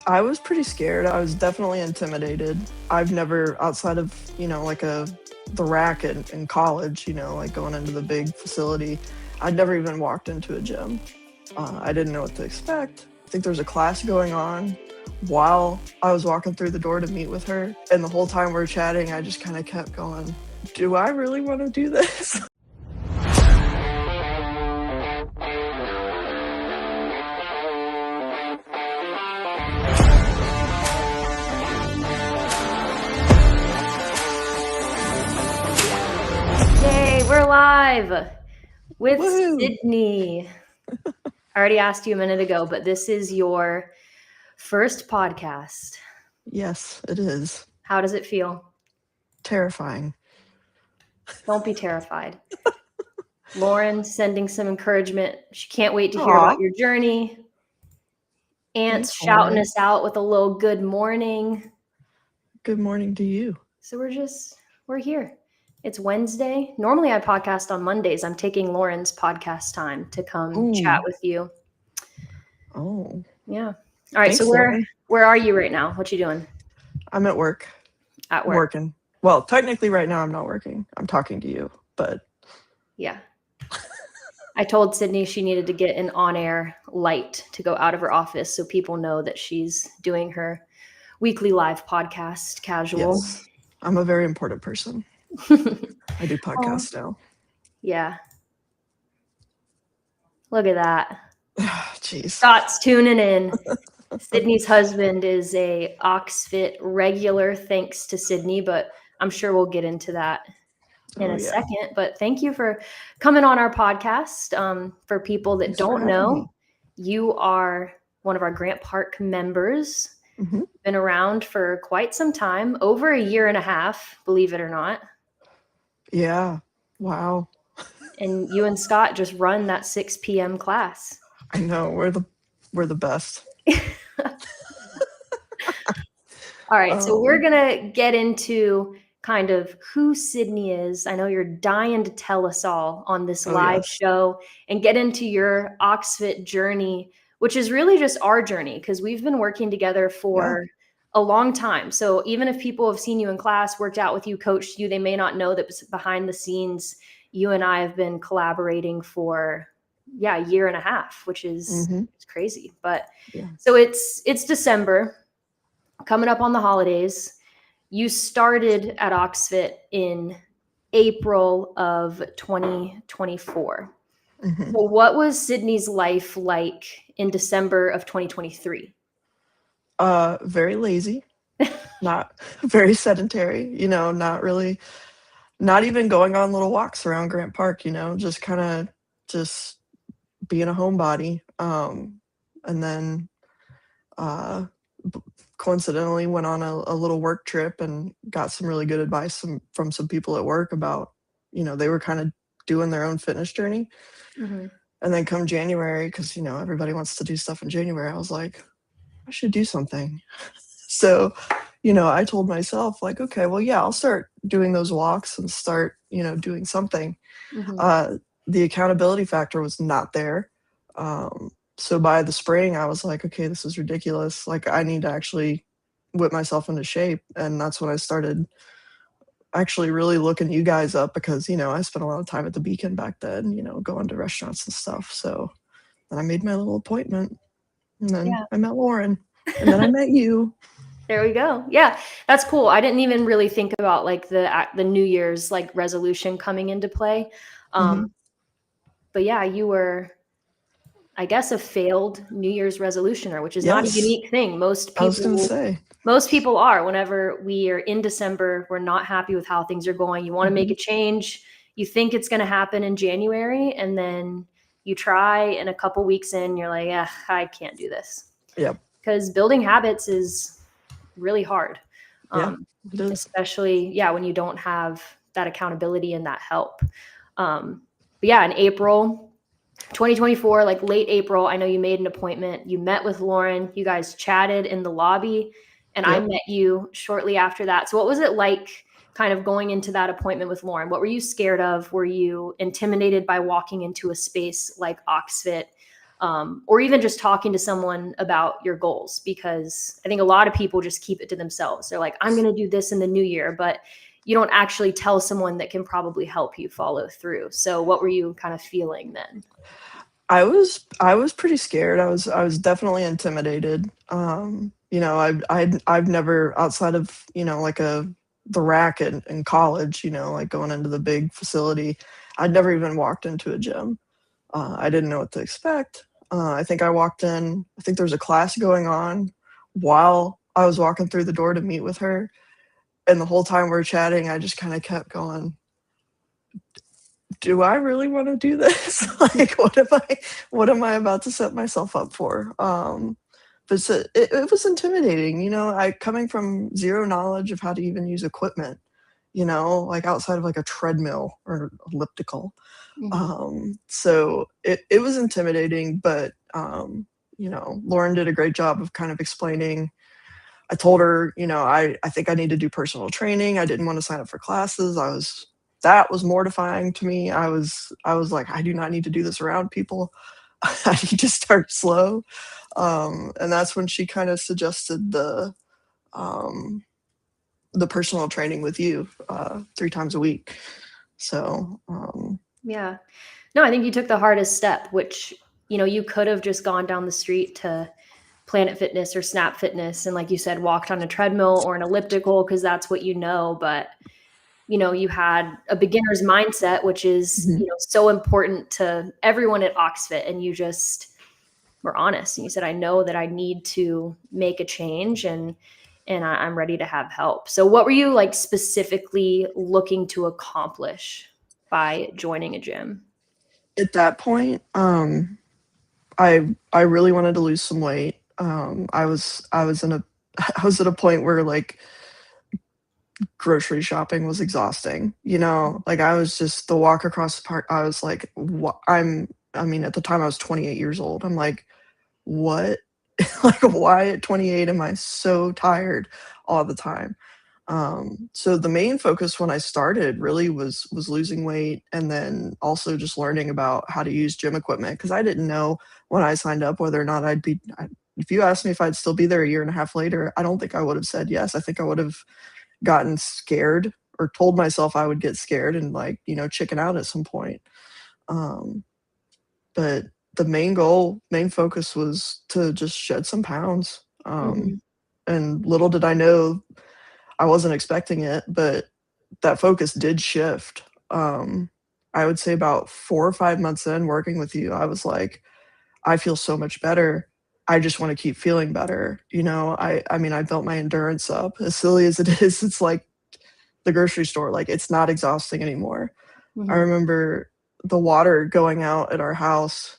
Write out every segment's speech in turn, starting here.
I was pretty scared. I was definitely intimidated. I've never, outside of, like the rack in college, like going into the big facility, I'd never even walked into a gym. I didn't know what to expect. I think there was a class going on while I was walking through the door to meet with her. And the whole time we were chatting, I just kind of kept going, do I really want to do this? We're live with Woo! Sydney. I already asked you a minute ago, but this is your first podcast. Yes, it is. How does it feel? Terrifying. Don't be terrified. Lauren sending some encouragement. She can't wait to hear about your journey. Aunt's shouting us out with a little good morning. Good morning to you. So we're here. It's Wednesday. Normally I podcast on Mondays. I'm taking Lauren's podcast time to come chat with you. Oh. Yeah. All right. Thanks, so where are you right now? What you doing? I'm at work. At work. Working. Well, technically right now I'm not working. I'm talking to you, but. Yeah. I told Sydney she needed to get an on-air light to go out of her office so people know that she's doing her weekly live podcast casual. Yes. I'm a very important person. I do podcasts now. Yeah. Look at that. Jeez. Scott's tuning in. Sydney's husband is a OxFit regular, thanks to Sydney, but I'm sure we'll get into that in a second. But thank you for coming on our podcast. For people that don't know, you are one of our Grant Park members. Mm-hmm. Been around for quite some time, over a year and a half, believe it or not. Yeah. Wow. And you and Scott just run that 6 p.m. class. I know. We're the best. All right. So we're going to get into kind of who Sydney is. I know you're dying to tell us all on this live show and get into your OxFit journey, which is really just our journey because we've been working together for a long time. So even if people have seen you in class, worked out with you, coached you, they may not know that behind the scenes, you and I have been collaborating for a year and a half, which is it's crazy. But so it's December coming up on the holidays. You started at OxFit in April of 2024. Mm-hmm. So what was Sydney's life like in December of 2023? Very lazy, not very sedentary, not even going on little walks around Grant Park, just kind of just being a homebody. And then coincidentally went on a little work trip and got some really good advice from some people at work about, they were kind of doing their own fitness journey. Mm-hmm. And then come January, because, everybody wants to do stuff in January, I was like, I should do something. So, I told myself like, okay, well, I'll start doing those walks and start, doing something. Mm-hmm. The accountability factor was not there. So by the spring, I was like, okay, this is ridiculous. Like, I need to actually whip myself into shape. And that's when I started actually really looking you guys up because, I spent a lot of time at the Beacon back then, going to restaurants and stuff. So then I made my little appointment. And then I met Lauren. And then I met you. There we go. Yeah, that's cool. I didn't even really think about like the New Year's like resolution coming into play. But yeah, you were, I guess, a failed New Year's resolutioner, which is not a unique thing. Most people are. Whenever we are in December, we're not happy with how things are going. You want to make a change. You think it's going to happen in January, and then you try, and a couple weeks in, you're like, I can't do this. Yep. Because building habits is really hard. It is. Especially, when you don't have that accountability and that help. But in April 2024, like late April, I know you made an appointment. You met with Lauren. You guys chatted in the lobby, and I met you shortly after that. So what was it like kind of going into that appointment with Lauren? What were you scared of? Were you intimidated by walking into a space like OxFit? or even just talking to someone about your goals, because I think a lot of people just keep it to themselves. They're like, I'm going to do this in the new year, but you don't actually tell someone that can probably help you follow through. So what were you kind of feeling then? I was pretty scared. I was definitely intimidated. You know, I've never, outside of, you know, like the rack in college, you know, like going into the big facility, I'd never even walked into a gym. I didn't know what to expect. I think I walked in, I think there was a class going on while I was walking through the door to meet with her. And the whole time we we're chatting, I just kind of kept going, do I really want to do this? Like, what am I about to set myself up for? But it was intimidating, you know, I coming from zero knowledge of how to even use equipment, you know, like outside of like a treadmill or elliptical. So it was intimidating, but you know, Lauren did a great job of kind of explaining. I told her, you know, I think I need to do personal training. I didn't want to sign up for classes. That was mortifying to me. I was like, I do not need to do this around people. I need to start slow. And that's when she kind of suggested the personal training with you 3 times a week. So yeah. No, I think you took the hardest step, which, you know, you could have just gone down the street to Planet Fitness or Snap Fitness and, like you said, walked on a treadmill or an elliptical because that's what you know. But, you know, you had a beginner's mindset, which is, mhm. you know, so important to everyone at OxFit. And you just were honest and you said, I know that I need to make a change, and I'm ready to have help. So what were you like specifically looking to accomplish by joining a gym? At that point, I really wanted to lose some weight. I was in a I was at a point where like grocery shopping was exhausting. You know, like I was just the walk across the park. I was like, what? I mean, at the time I was 28 years old. I'm like, what? Like, why at 28 am I so tired all the time? So the main focus when I started really was losing weight, and then also just learning about how to use gym equipment, because I didn't know when I signed up whether or not if you asked me if I'd still be there a year and a half later, I don't think I would have said yes. I think I would have gotten scared or told myself I would get scared and like, you know, chicken out at some point. Um, but the main focus was to just shed some pounds. Mhm. And little did I know, I wasn't expecting it, but that focus did shift. I would say about 4 or 5 months in working with you, I was like, I feel so much better. I just wanna keep feeling better, you know? I mean, I built my endurance up. As silly as it is, it's like the grocery store, like, it's not exhausting anymore. I Mhm. remember the water going out at our house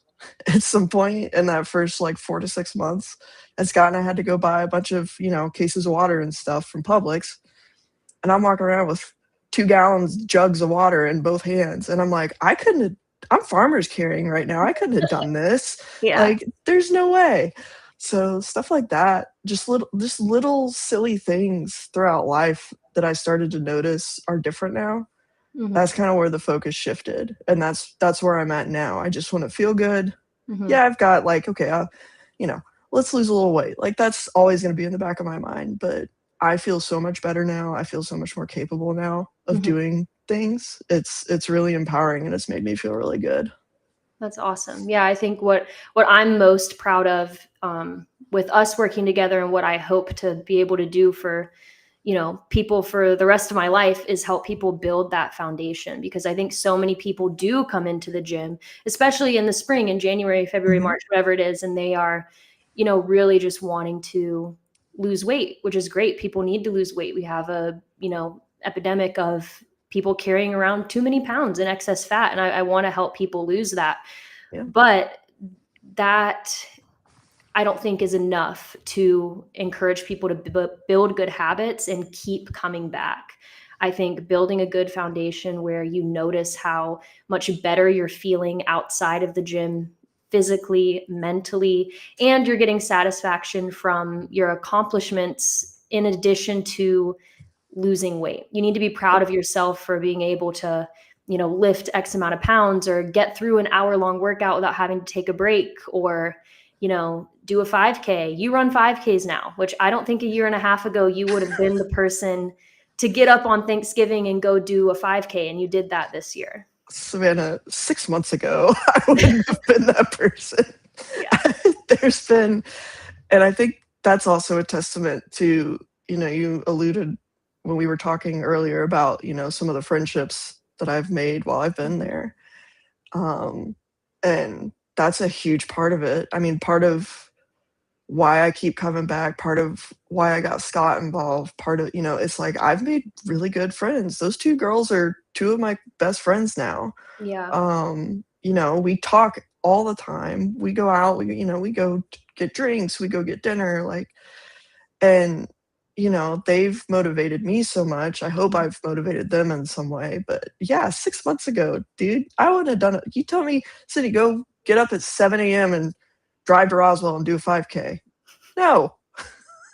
at some point in that first, like, 4 to 6 months, and Scott and I had to go buy a bunch of, you know, cases of water and stuff from Publix, and I'm walking around with 2 gallons jugs of water in both hands, and I'm like, "I couldn't have I'm farmer's carrying right now, I couldn't have done this, Yeah. like, there's no way." So, stuff like that, just little silly things throughout life that I started to notice are different now. Mhm. That's kinda where the focus shifted, and that's where I'm at now. I just wanna feel good. Mhm. Yeah, I've got, like, okay, you know, let's lose a little weight. Like, that's always gonna be in the back of my mind, but I feel so much better now. I feel so much more capable now of Mhm. doing things. It's really empowering, and it's made me feel really good. That's awesome. Yeah, I think what I'm most proud of, with us working together and what I hope to be able to do for, you know, people for the rest of my life is help people build that foundation, because I think so many people do come into the gym, especially in the spring, in January, February, Mhm. March, whatever it is, and they are, you know, really just wanting to lose weight, which is great. People need to lose weight. We have a, you know, epidemic of people carrying around too many pounds and excess fat, and I want to help people lose that. Yeah. But that, I don't think, is enough to encourage people to build good habits and keep coming back. I think building a good foundation where you notice how much better you're feeling outside of the gym, physically, mentally, and you're getting satisfaction from your accomplishments in addition to losing weight. You need to be proud Yep. of yourself for being able to lift X amount of pounds or get through an hour-long workout without having to take a break, or, do a 5K. You run 5Ks now, which I don't think a year and a half ago you would have been the person to get up on Thanksgiving and go do a 5K, and you did that this year. Savannah, 6 months ago, I wouldn't have been that person. Yeah. There's been, and I think that's also a testament to, you alluded when we were talking earlier about, some of the friendships that I've made while I've been there. And that's a huge part of it. I mean, part of why I keep coming back, part of why I got Scott involved, part of, it's like I've made really good friends. Those 2 girls are 2 of my best friends now. Yeah. We talk all the time. We go out, we go get drinks, we go get dinner, and they've motivated me so much. I hope I've motivated them in some way. But yeah, 6 months ago, dude, I wouldn't have done it. You tell me, Sydney, go get up at 7 a.m. and drive to Roswell and do a 5K. No.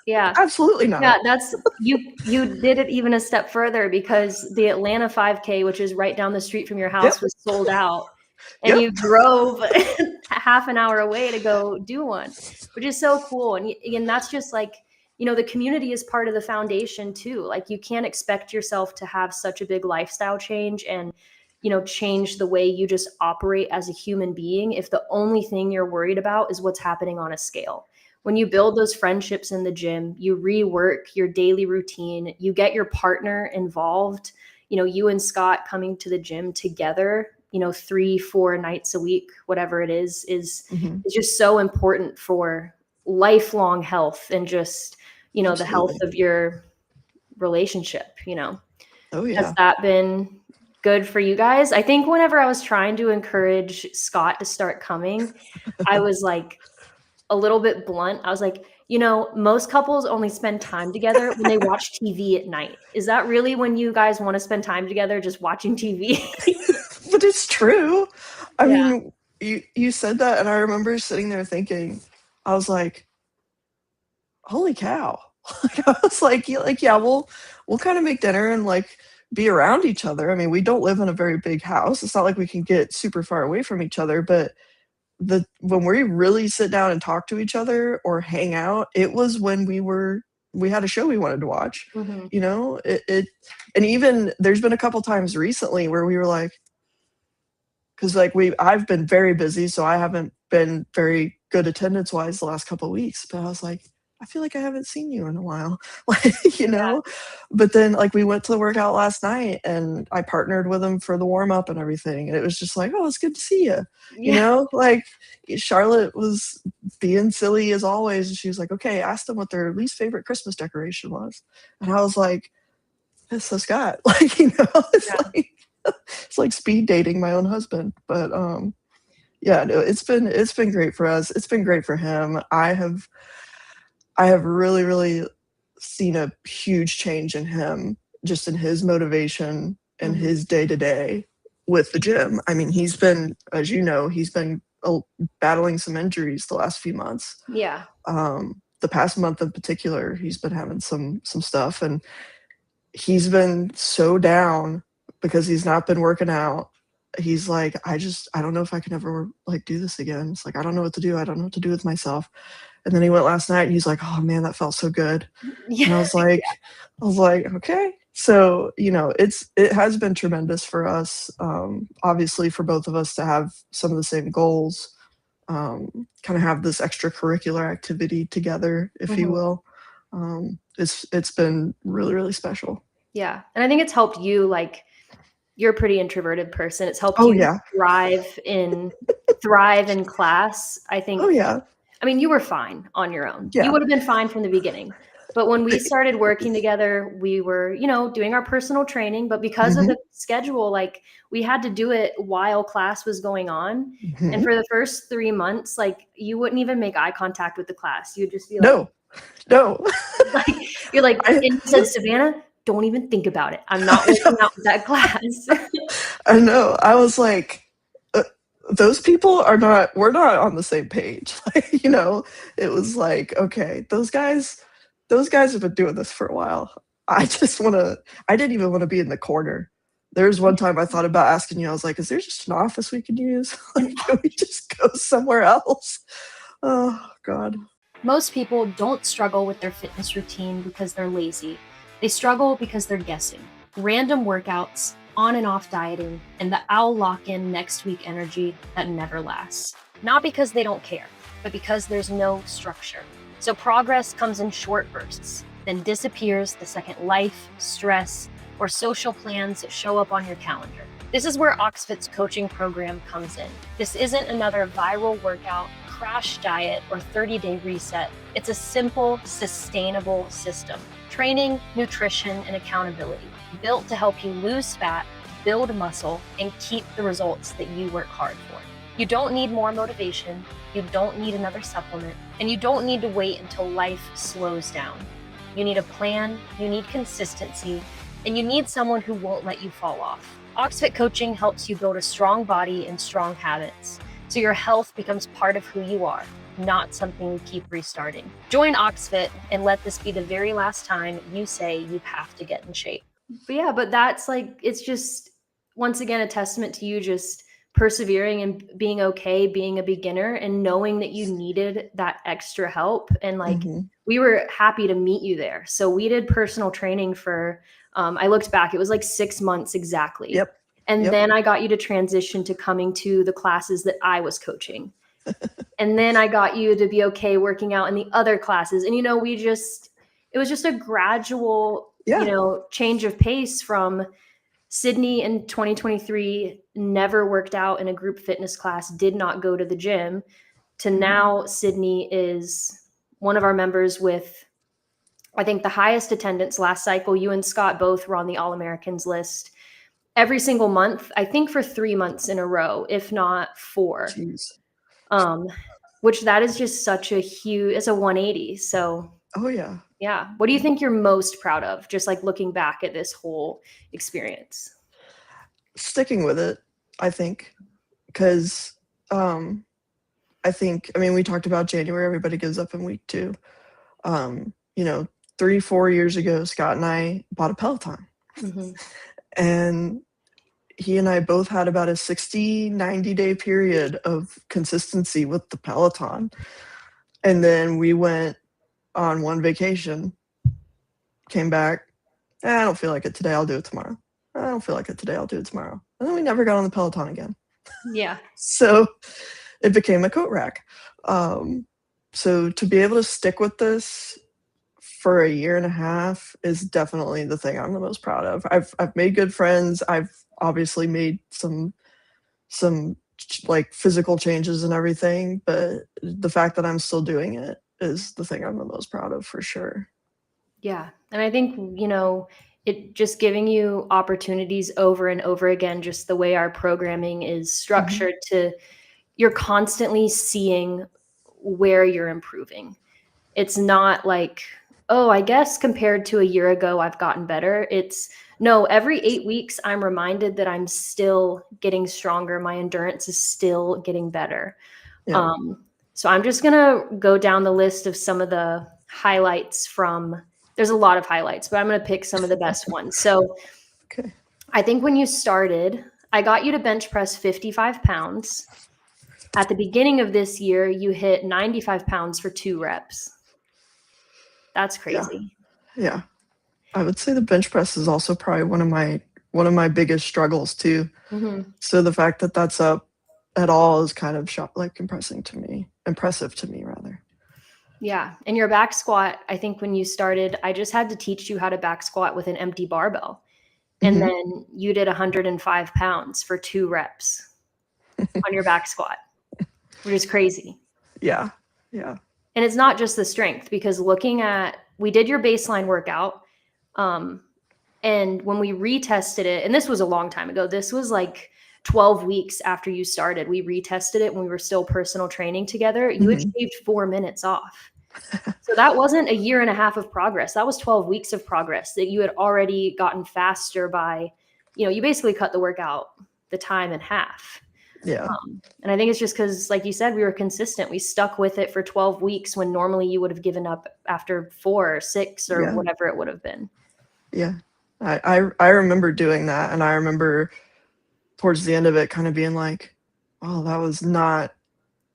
Yeah. Absolutely not. Yeah, that's you did it even a step further, because the Atlanta 5K, which is right down the street from your house, was sold out. And you drove half an hour away to go do one, which is so cool. And that's just the community is part of the foundation too. You can't expect yourself to have such a big lifestyle change and, change the way you just operate as a human being if the only thing you're worried about is what's happening on a scale. When you build those friendships in the gym, you rework your daily routine, you get your partner involved, you and Scott coming to the gym together, 3-4 nights a week, whatever it is just so important for lifelong health and just, the health of your relationship, Oh, yeah. Has that been good for you guys? I think whenever I was trying to encourage Scott to start coming, I was a little bit blunt. I was like, most couples only spend time together when they watch TV at night. Is that really when you guys want to spend time together, just watching TV? But it's true. I mean, you said that, and I remember sitting there thinking, I was like, holy cow. I was like, yeah, we'll kind of make dinner and be around each other. I mean, we don't live in a very big house. It's not like we can get super far away from each other, but when we really sit down and talk to each other or hang out, it was when we had a show we wanted to watch. And even there's been a couple times recently where we were because I've been very busy, so I haven't been very good attendance wise the last couple of weeks, but I was like, I feel like I haven't seen you in a while, but then we went to the workout last night and I partnered with him for the warm up and everything. And it was just oh, it's good to see you. Charlotte was being silly as always. And she was like, okay, ask them what their least favorite Christmas decoration was. And I was like, it's so Scott, it's like speed dating my own husband. But yeah, no, it's been great for us. It's been great for him. I have really, really seen a huge change in him, just in his motivation and his day-to-day with the gym. I mean, he's been, as you know, battling some injuries the last few months. Yeah. The past month in particular, he's been having some stuff, and he's been so down because he's not been working out. He's like, I don't know if I can ever do this again. It's I don't know what to do. I don't know what to do with myself. And then he went last night and he's like, oh man, that felt so good. Yeah. And I was like, okay. So, it has been tremendous for us. Obviously for both of us to have some of the same goals, kind of have this extracurricular activity together, if you will. It's been really, really special. Yeah. And I think it's helped you, you're a pretty introverted person. It's helped you thrive in class. I think. Oh yeah. I mean, you were fine on your own. Yeah. You would have been fine from the beginning. But when we started working together, we were, doing our personal training. But because of the schedule, we had to do it while class was going on. And for the first 3 months, you wouldn't even make eye contact with the class. You'd just be no. You're and you said, Savannah, don't even think about it. I'm not working out with that class. I know. I was like, those people we're not on the same page. It was okay, those guys have been doing this for a while. I didn't even want to be in the corner There's one time I thought about asking you, I was like, is there just an office we could use? Like, can we just go somewhere else? Oh, God. Most people don't struggle with their fitness routine because they're lazy. They struggle because they're guessing. Random workouts, on and off dieting, and the I'll lock in next week energy that never lasts. Not because they don't care, but because there's no structure. So progress comes in short bursts, then disappears the second life, stress, or social plans show up on your calendar. This is where OxFit's coaching program comes in. This isn't another viral workout, crash diet, or 30-day reset. It's a simple, sustainable system. Training, nutrition, and accountability, built to help you lose fat, build muscle, and keep the results that you work hard for. You don't need more motivation, you don't need another supplement, and you don't need to wait until life slows down. You need a plan, you need consistency, and you need someone who won't let you fall off. OxFit coaching helps you build a strong body and strong habits, so your health becomes part of who you are, not something you keep restarting. Join OxFit and let this be the very last time you say you have to get in shape. But that's like, it's just, once again, a testament to you just persevering and being okay, being a beginner and knowing that you needed that extra help. And like, we were happy to meet you there. So we did personal training for, I looked back, it was like 6 months exactly. Yep. And then I got you to transition to coming to the classes that I was coaching. And then I got you to be okay working out in the other classes. And, you know, it was just a gradual, you know, change of pace from Sydney in 2023 never worked out in a group fitness class, did not go to the gym, to now Sydney is one of our members with, I think, the highest attendance last cycle. You and Scott both were on the All-Americans list every single month, I think for 3 months in a row, if not 4. Jeez. Which that is just such a huge, it's a 180. So yeah. What do you think you're most proud of, just like looking back at this whole experience? Sticking with it, I think, because I think, I mean, we talked about January, everybody gives up in week 2. You know, 3-4 years ago, Scott and I bought a Peloton. And he and I both had about a 90-day period of consistency with the Peloton. And then we went on one vacation, came back. I don't feel like it today. I'll do it tomorrow. I don't feel like it today. I'll do it tomorrow. And then we never got on the Peloton again. Yeah. So it became a coat rack. So to be able to stick with this for a year and a half is definitely the thing I'm the most proud of. I've made good friends. I've obviously made some like physical changes and everything, but the fact that I'm still doing it is the thing I'm the most proud of for sure. Yeah. And I think, you know, it just giving you opportunities over and over again, just the way our programming is structured to, you're constantly seeing where you're improving. It's not like, oh, I guess compared to a year ago, I've gotten better. It's no, every 8 weeks, I'm reminded that I'm still getting stronger. My endurance is still getting better. Yeah. So I'm just going to go down the list of some of the highlights from, there's a lot of highlights, but I'm going to pick some of the best ones. So I think when you started, I got you to bench press 55 pounds. At the beginning of this year, you hit 95 pounds for 2 reps. That's crazy. Yeah. I would say the bench press is also probably one of my biggest struggles too. So the fact that that's up at all is kind of impressive to me rather. Yeah. And your back squat, I think when you started, I just had to teach you how to back squat with an empty barbell. And then you did 105 pounds for 2 reps on your back squat, which is crazy. Yeah. Yeah. And it's not just the strength, because we did your baseline workout. And when we retested it, and this was a long time ago, this was like 12 weeks after you started, we retested it when we were still personal training together. You achieved 4 minutes off. So that wasn't a year and a half of progress. That was 12 weeks of progress that you had already gotten faster by, you know, you basically cut the workout, the time in half. Yeah. And I think it's just because, like you said, we were consistent. We stuck with it for 12 weeks when normally you would have given up after 4 or 6 or whatever it would have been. Yeah. I remember doing that, and I remember towards the end of it kind of being like, oh, that was not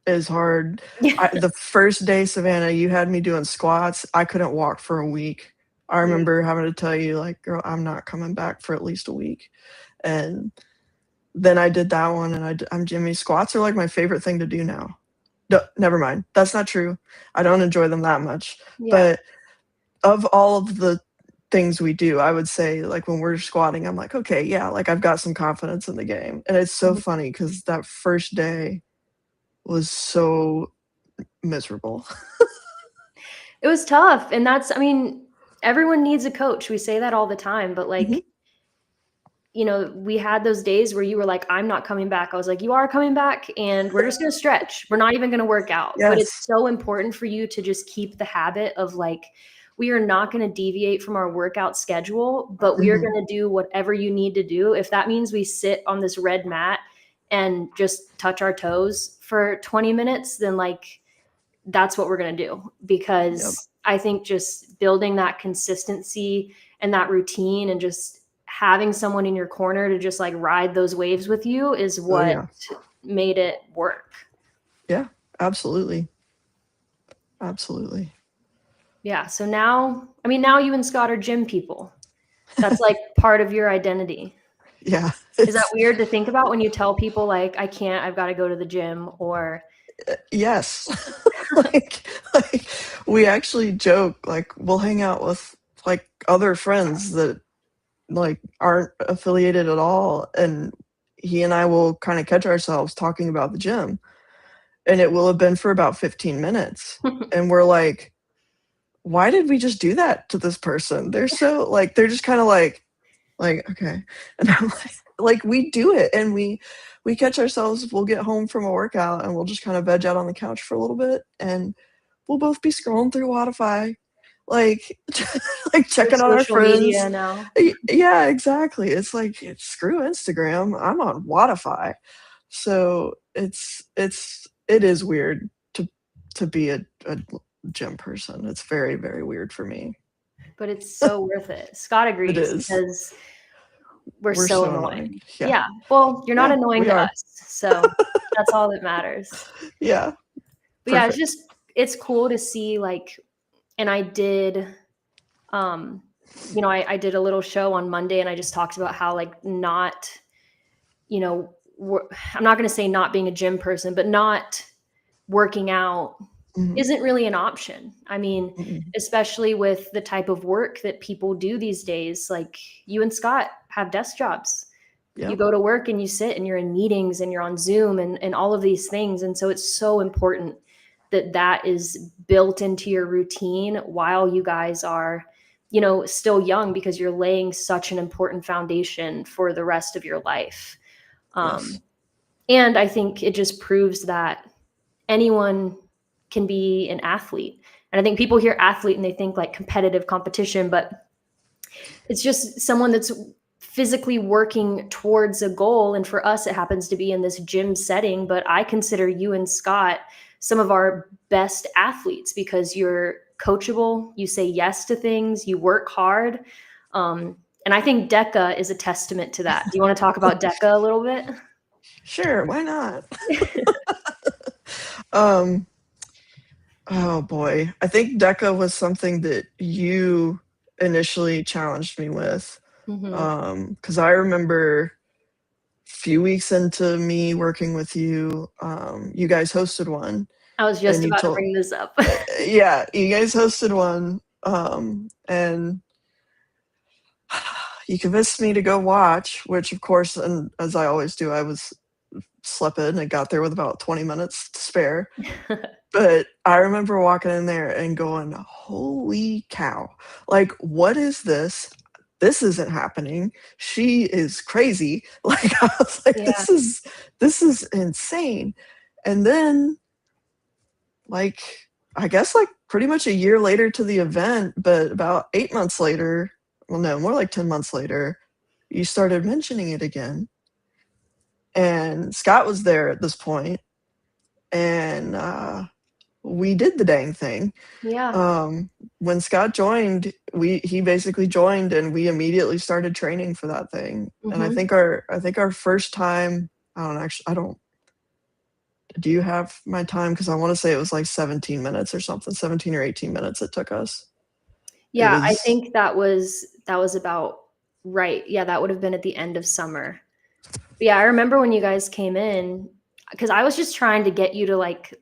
as hard. The first day, Savannah, you had me doing squats. I couldn't walk for a week. I remember having to tell you, like, girl, I'm not coming back for at least a week. And then I did that one, and I'm Jimmy. Squats are like my favorite thing to do now. No, never mind. That's not true. I don't enjoy them that much. Yeah. But of all of the things we do, I would say, like, when we're squatting, I'm like, okay, yeah, like, I've got some confidence in the game. And it's so funny because that first day was so miserable. It was tough. And that's, I mean, everyone needs a coach. We say that all the time, but like, you know, we had those days where you were like, I'm not coming back. I was like, you are coming back, and we're just going to stretch. We're not even going to work out. Yes. But it's so important for you to just keep the habit of like, we are not going to deviate from our workout schedule, but we are going to do whatever you need to do. If that means we sit on this red mat and just touch our toes for 20 minutes, then like, that's what we're going to do. Because I think just building that consistency and that routine and just having someone in your corner to just like ride those waves with you is what made it work. Yeah, absolutely. Absolutely. Yeah. So now, I mean, now you and Scott are gym people. That's like part of your identity. Yeah. Is that weird to think about when you tell people like, I can't, I've got to go to the gym? Or yes. like we actually joke, like, we'll hang out with like other friends that like aren't affiliated at all, and he and I will kind of catch ourselves talking about the gym, and it will have been for about 15 minutes and we're like, why did we just do that to this person? They're so like, they're just kind of like okay. And I'm like we do it, and we catch ourselves. We'll get home from a workout and we'll just kind of veg out on the couch for a little bit, and we'll both be scrolling through Spotify, like like checking on our friends. Media now. Yeah, exactly. It's like, screw Instagram. I'm on Spotify. So it is weird to be a gym person. It's very, very weird for me. But it's so worth it. Scott agrees. It is. Because we're so annoying. Yeah. Well, you're not annoying to us. So that's all that matters. Yeah. But yeah, it's cool to see like, and I did, you know, I did a little show on Monday, and I just talked about how like not, you know, I'm not going to say not being a gym person, but not working out isn't really an option. I mean, especially with the type of work that people do these days, like you and Scott have desk jobs. You go to work and you sit and you're in meetings and you're on Zoom and all of these things. And so it's so important that that is built into your routine while you guys are, you know, still young, because you're laying such an important foundation for the rest of your life. And I think it just proves that anyone can be an athlete. And I think people hear athlete and they think like competitive competition, but it's just someone that's physically working towards a goal. And for us, it happens to be in this gym setting, but I consider you and Scott some of our best athletes because you're coachable, you say yes to things, you work hard. And I think DEKA is a testament to that. Do you want to talk about DEKA a little bit? Sure, why not? Oh boy. I think DEKA was something that you initially challenged me with. Because I remember a few weeks into me working with you, you guys hosted one. I was just about to bring this up. Yeah, you guys hosted one, and you convinced me to go watch, which of course, and as I always do, I was slept in and got there with about 20 minutes to spare. But I remember walking in there and going, holy cow, like, what is this? This isn't happening. She is crazy. Like, I was like, this is insane. And then, like, I guess like pretty much a year later to the event, but about 8 months later, well, no, more like 10 months later, you started mentioning it again. And Scott was there at this point, and we did the dang thing. Yeah. When Scott joined, he basically joined and we immediately started training for that thing. And I think our first time, do you have my time? Because I want to say it was like 17 minutes or something, 17 or 18 minutes it took us. Yeah, I think that was about right. Yeah, that would have been at the end of summer. But yeah, I remember when you guys came in, because I was just trying to get you to like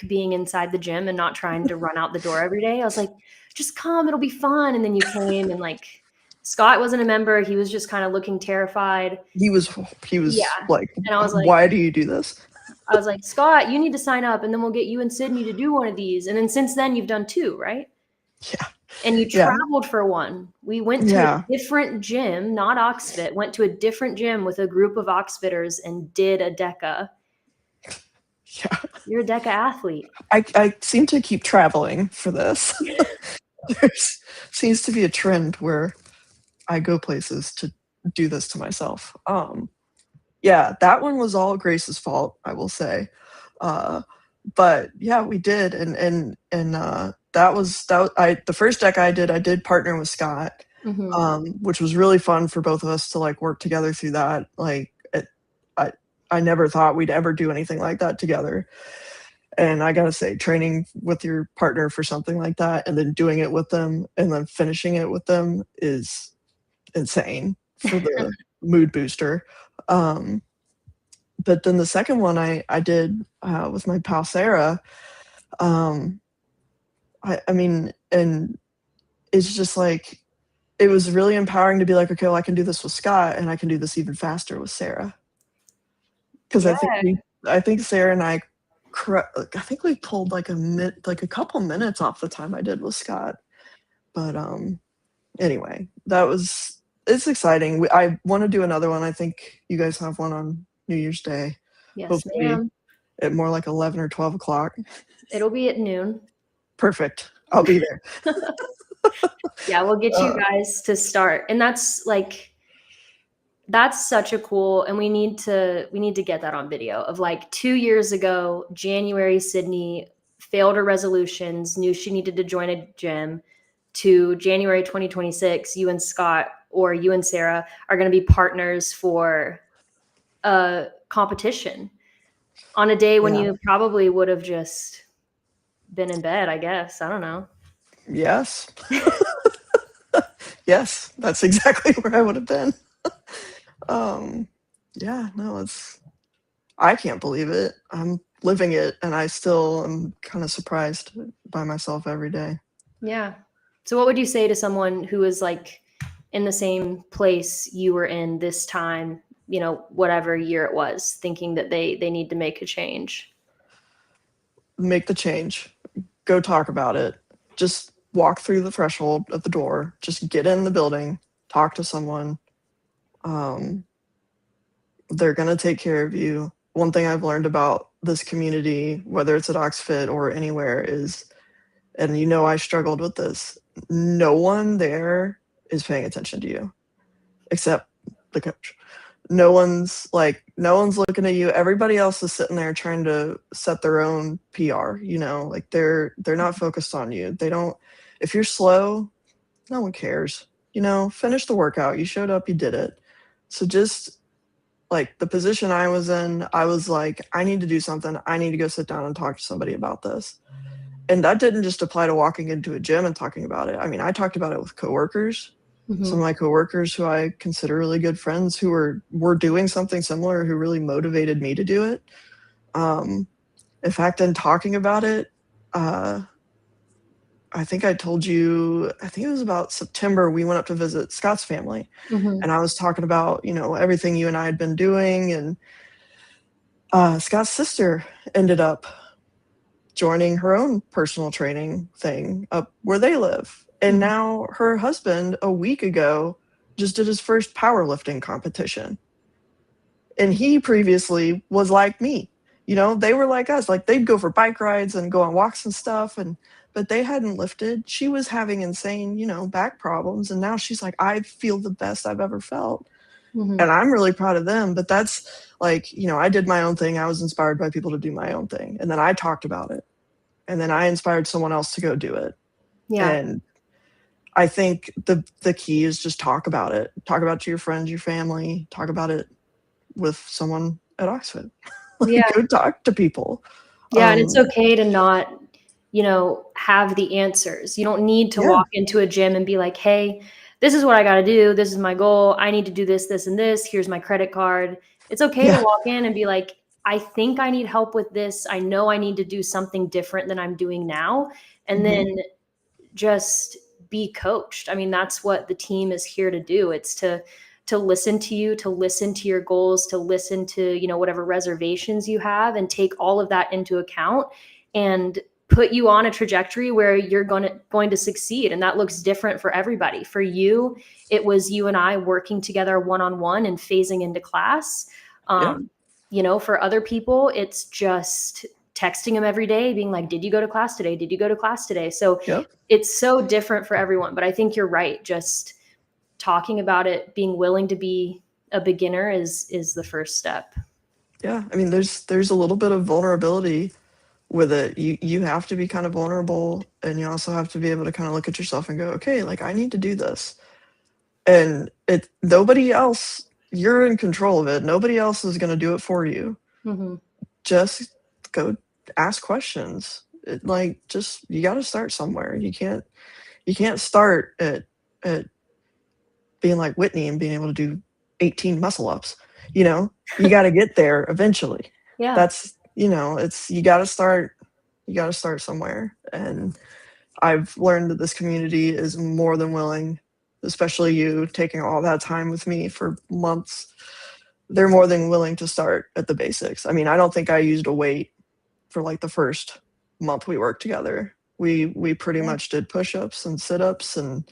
being inside the gym and not trying to run out the door every day. I was like, just come, it'll be fun. And then you came, and like Scott wasn't a member. He was just kind of looking terrified. He was Yeah. like, and I was like, why do you do this? I was like, Scott, you need to sign up, and then we'll get you and Sydney to do one of these. And then since then, you've done 2, right? Yeah. And you traveled for one. We went to a different gym, not OxFit, went to a different gym with a group of OxFitters and did a DEKA. Yeah. You're a DEKA athlete. I seem to keep traveling for this. There seems to be a trend where I go places to do this to myself. Yeah, that one was all Grace's fault, I will say. But yeah, we did, and that was the first DEKA I did partner with Scott, which was really fun for both of us to like work together through that. Like, I never thought we'd ever do anything like that together. And I gotta say, training with your partner for something like that, and then doing it with them, and then finishing it with them is insane for the mood booster. But then the second one I did with my pal Sarah. I mean, and it's just like, it was really empowering to be like, okay, well, I can do this with Scott, and I can do this even faster with Sarah. Because I think Sarah and I think we pulled like a couple minutes off the time I did with Scott. But anyway, it's exciting. I want to do another one. I think you guys have one on New Year's Day. Yes, hopefully ma'am. At more like 11 or 12 o'clock. It'll be at noon. Perfect. I'll be there. Yeah, we'll get you guys to start. And that's such a cool, and we need to get that on video of like 2 years ago, January, Sydney failed her resolutions, knew she needed to join a gym, to January 2026, you and Scott or you and Sarah are going to be partners for a competition on a day when you probably would have just been in bed, I guess. I don't know. Yes. Yes, that's exactly where I would have been. Yeah, no, I can't believe it. I'm living it, and I still am kind of surprised by myself every day. Yeah. So what would you say to someone who is like in the same place you were in this time, whatever year it was, thinking that they need to make a change? Make the change. Go talk about it. Just walk through the threshold of the door. Just get in the building. Talk to someone. They're going to take care of you. One thing I've learned about this community, whether it's at OxFit or anywhere, is, and I struggled with this, no one there is paying attention to you except the coach. No one's looking at you. Everybody else is sitting there trying to set their own PR, like they're not focused on you. They don't, if you're slow, no one cares, finish the workout. You showed up, you did it. So just like the position I was in, I was like, I need to do something. I need to go sit down and talk to somebody about this. And that didn't just apply to walking into a gym and talking about it. I mean, I talked about it with coworkers. Some of my coworkers who I consider really good friends who were doing something similar, who really motivated me to do it. In fact, in talking about it, I think I told you, I think it was about September, we went up to visit Scott's family. And I was talking about, everything you and I had been doing. And Scott's sister ended up joining her own personal training thing up where they live. And now her husband, a week ago, just did his first powerlifting competition. And he previously was like me. They were like us. Like, they'd go for bike rides and go on walks and stuff. But they hadn't lifted. She was having insane, back problems. And now she's like, I feel the best I've ever felt. And I'm really proud of them. But that's like, I did my own thing. I was inspired by people to do my own thing. And then I talked about it. and then I inspired someone else to go do it. Yeah. And I think the key is just talk about it. Talk about it to your friends, your family, talk about it with someone at OxFit. Yeah. Go talk to people. Yeah, and it's okay to not, have the answers. You don't need to walk into a gym and be like, "Hey, this is what I gotta do. This is my goal. I need to do this, this, and this. Here's my credit card." It's okay to walk in and be like, "I think I need help with this. I know I need to do something different than I'm doing now." And then just be coached. I mean, that's what the team is here to do. It's to listen to you, to listen to your goals, to listen to, whatever reservations you have, and take all of that into account and put you on a trajectory where you're going to succeed. And that looks different for everybody. For you, it was you and I working together one-on-one and phasing into class. For other people, it's just texting them every day, being like, "Did you go to class today? Did you go to class today?" So it's so different for everyone. But I think you're right. Just talking about it, being willing to be a beginner is the first step. Yeah. I mean, there's a little bit of vulnerability with it. You have to be kind of vulnerable, and you also have to be able to kind of look at yourself and go, okay, like I need to do this. And nobody else, you're in control of it. Nobody else is going to do it for you. Just go ask questions. You got to start somewhere. You can't start at being like Whitney and being able to do 18 muscle ups. You got to get there eventually. Yeah. That's, you got to start somewhere. And I've learned that this community is more than willing, especially you taking all that time with me for months. They're more than willing to start at the basics. I mean, I don't think I used a weight for like the first month we worked together. We pretty much did push-ups and sit-ups and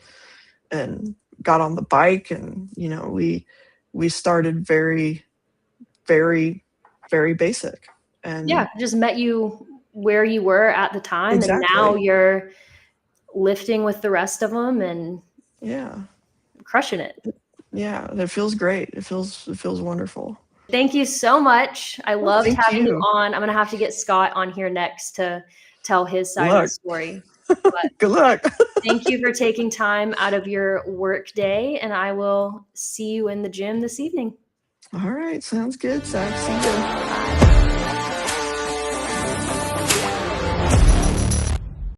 got on the bike, and we started very, very, very basic. And just met you where you were at the time. And now you're lifting with the rest of them and crushing it. Yeah, it feels great. It feels wonderful. Thank you so much. I loved having you on. I'm gonna have to get Scott on here next to tell his side of the story. But good luck. Thank you for taking time out of your work day, and I will see you in the gym this evening. All right, sounds good, Zach. See you.